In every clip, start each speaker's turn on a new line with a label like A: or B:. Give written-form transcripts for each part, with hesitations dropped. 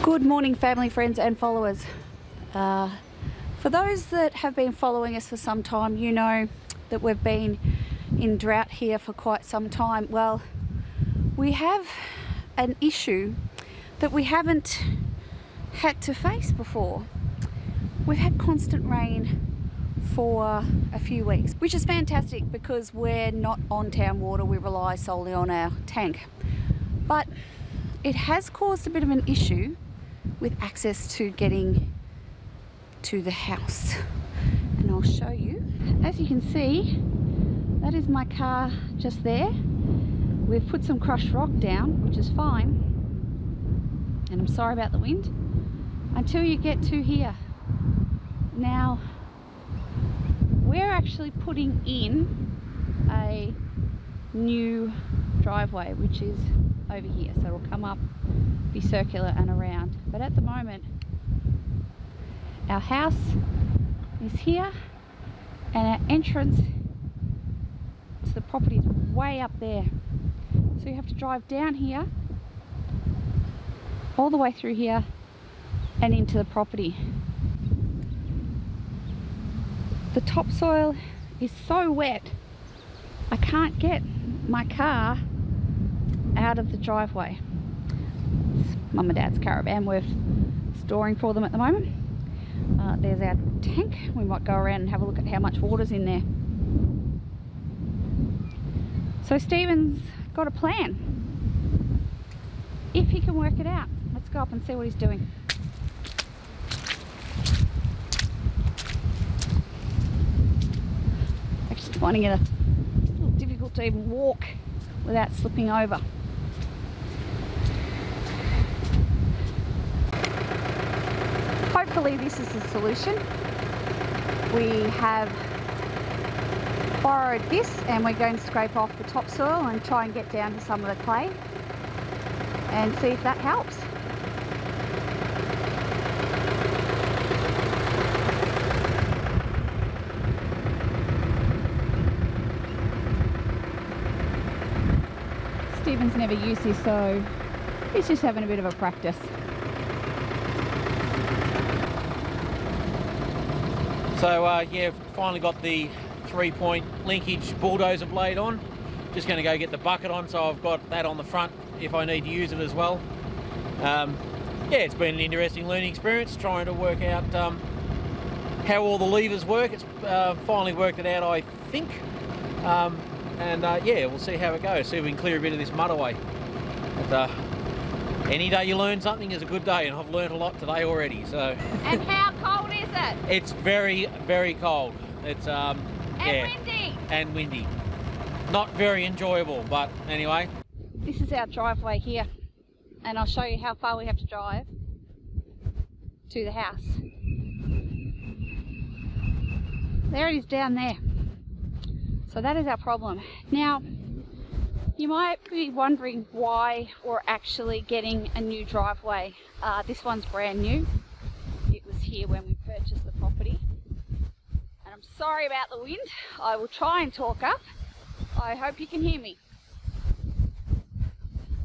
A: Good morning, family, friends and followers. For those that have been following us for some time, you know that we've been in drought here for quite some time. Well, we have an issue that we haven't had to face before. We've had constant rain for a few weeks, which is fantastic because we're not on town water, we rely solely on our tank. But it has caused a bit of an issue with access to getting to the house, and I'll show you. As you can see, that is my car just there. We've put some crushed rock down, which is fine, and I'm sorry about the wind, until you get to here. Now we're actually putting in a new driveway, which is over here, so it'll come up, be circular and around. But at the moment our house is here and our entrance to the property is way up there, so you have to drive down here all the way through here and into the property. The topsoil is so wet I can't get my car out of the driveway. It's Mum and Dad's caravan we're storing for them at the moment. There's our tank. We might go around and have a look at how much water's in there. So Stephen's got a plan. If he can work it out, let's go up and see what he's doing. Actually finding it a little difficult to even walk without slipping over. Hopefully this is the solution. We have borrowed this and we're going to scrape off the topsoil and try and get down to some of the clay and see if that helps. Stephen's never used this, so he's just having a bit of a practice.
B: So yeah, finally got the 3-point linkage bulldozer blade on. Just going to go get the bucket on, so I've got that on the front if I need to use it as well. Yeah, it's been an interesting learning experience trying to work out how all the levers work. It's finally worked it out, I think. Yeah, we'll see how it goes, see if we can clear a bit of this mud away. But any day you learn something is a good day, and I've learned a lot today already. So.
A: And how cold is it?
B: It's very, very cold. It's
A: and
B: yeah,
A: windy.
B: and windy. Not very enjoyable, but anyway.
A: This is our driveway here, and I'll show you how far we have to drive to the house. There it is down there. So that is our problem. Now, you might be wondering why we're actually getting a new driveway. This one's brand new. It was here when we purchased the property. And I'm sorry about the wind. I will try and talk up. I hope you can hear me.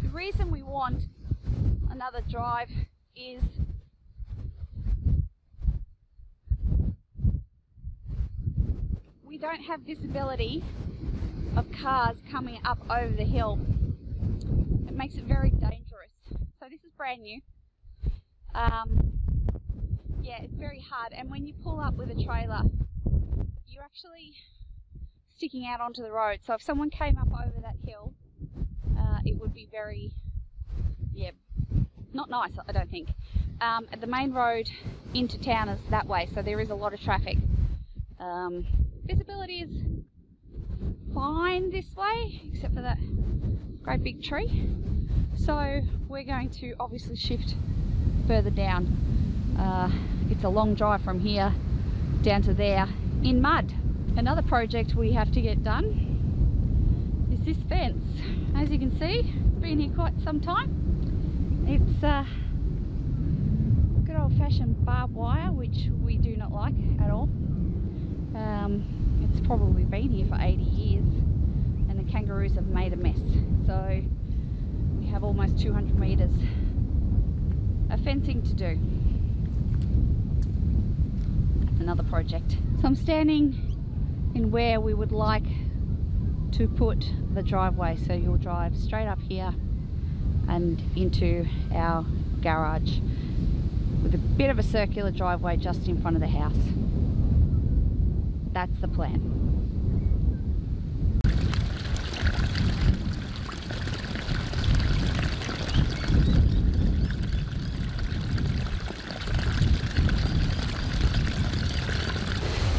A: The reason we want another drive is we don't have visibility of cars coming up over the hill. It makes it very dangerous. So this is brand new. Yeah, it's very hard, and when you pull up with a trailer, you're actually sticking out onto the road. So if someone came up over that hill, it would be very, yeah, not nice, I don't think. The main road into town is that way, so there is a lot of traffic. Visibility is fine this way, except for that great big tree. So we're going to obviously shift further down. It's a long drive from here down to there in mud. Another project we have to get done is this fence. As you can see, it's been here quite some time. It's good old-fashioned barbed wire, which we do not like at all. It's probably been here for 80 years and the kangaroos have made a mess. So we have almost 200 metres a fencing to do. That's another project. So I'm standing in where we would like to put the driveway. So you'll drive straight up here and into our garage with a bit of a circular driveway just in front of the house. That's the plan.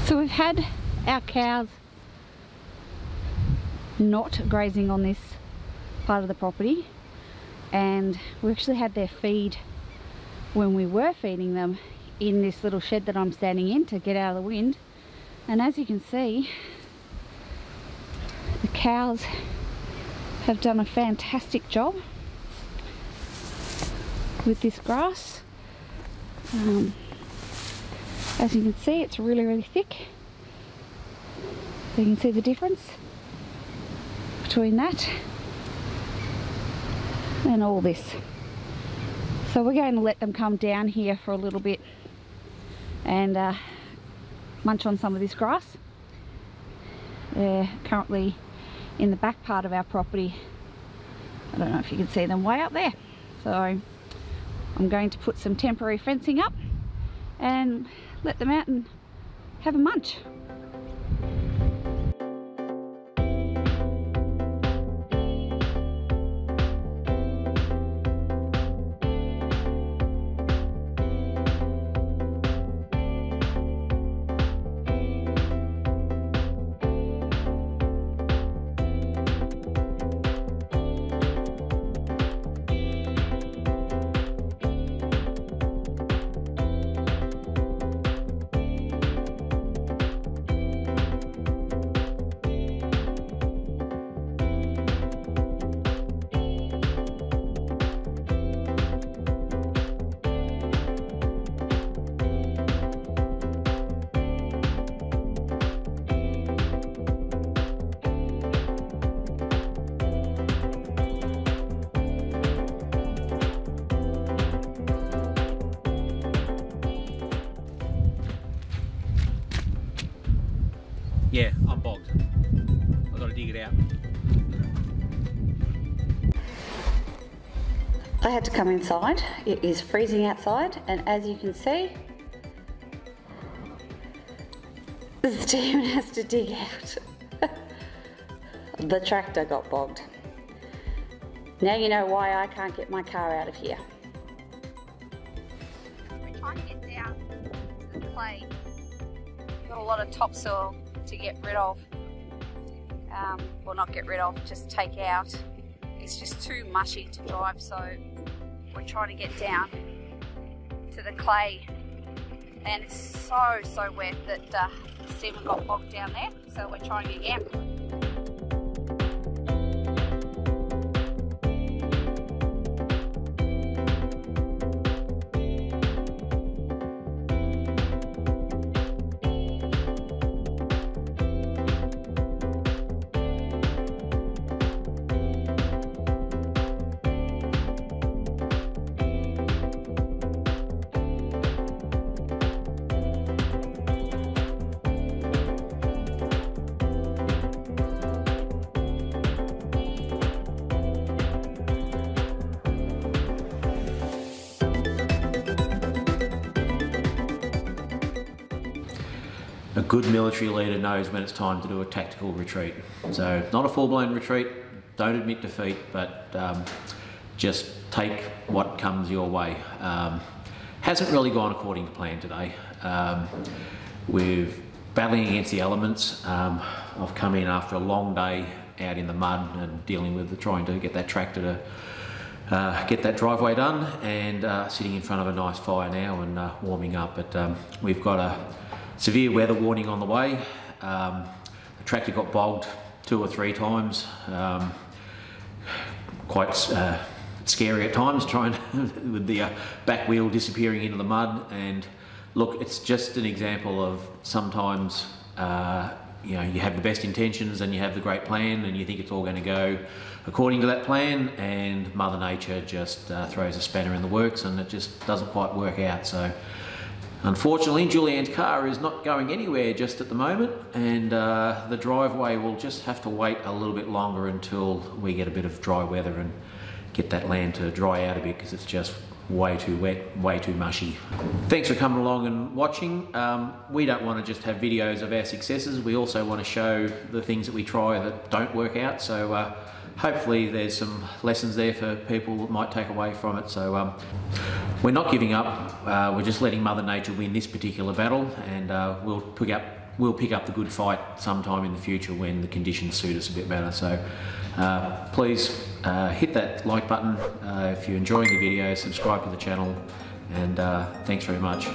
A: So we've had our cows not grazing on this part of the property, and we actually had their feed when we were feeding them in this little shed that I'm standing in to get out of the wind. And as you can see, the cows have done a fantastic job with this grass. As you can see, it's really thick. So you can see the difference between that and all this. So we're going to let them come down here for a little bit and munch on some of this grass. They're currently in the back part of our property. I don't know if you can see them way up there. So I'm going to put some temporary fencing up and let them out and have a munch.
B: Yeah, I'm bogged. I've got to dig it out.
A: I had to come inside. It is freezing outside, and as you can see, Stephen has to dig out. The tractor got bogged. Now you know why I can't get my car out of here. We're trying to get down to the clay. We've got a lot of topsoil to get rid of. Well, not get rid of, just take out. It's just too mushy to drive, so we're trying to get down to the clay, and it's so wet that Stephen got bogged down there, so we're trying again.
B: A good military leader knows when it's time to do a tactical retreat. So not a full-blown retreat, don't admit defeat, but just take what comes your way. Hasn't really gone according to plan today. We're battling against the elements. I've come in after a long day out in the mud and dealing with trying to get that tractor to get that driveway done, and sitting in front of a nice fire now and warming up. But we've got a severe weather warning on the way. The tractor got bogged 2 or 3 times. Quite scary at times, trying with the back wheel disappearing into the mud. And look, it's just an example of sometimes you know, you have the best intentions and you have the great plan and you think it's all going to go according to that plan, and Mother Nature just throws a spanner in the works and it just doesn't quite work out. So unfortunately, Julianne's car is not going anywhere just at the moment, and the driveway will just have to wait a little bit longer until we get a bit of dry weather and get that land to dry out a bit, because it's just way too wet, way too mushy. Thanks for coming along and watching. We don't want to just have videos of our successes, we also want to show the things that we try that don't work out. So hopefully there's some lessons there for people that might take away from it. So we're not giving up, we're just letting Mother Nature win this particular battle, and we'll pick up the good fight sometime in the future when the conditions suit us a bit better. So please hit that like button if you're enjoying the video, subscribe to the channel, and thanks very much.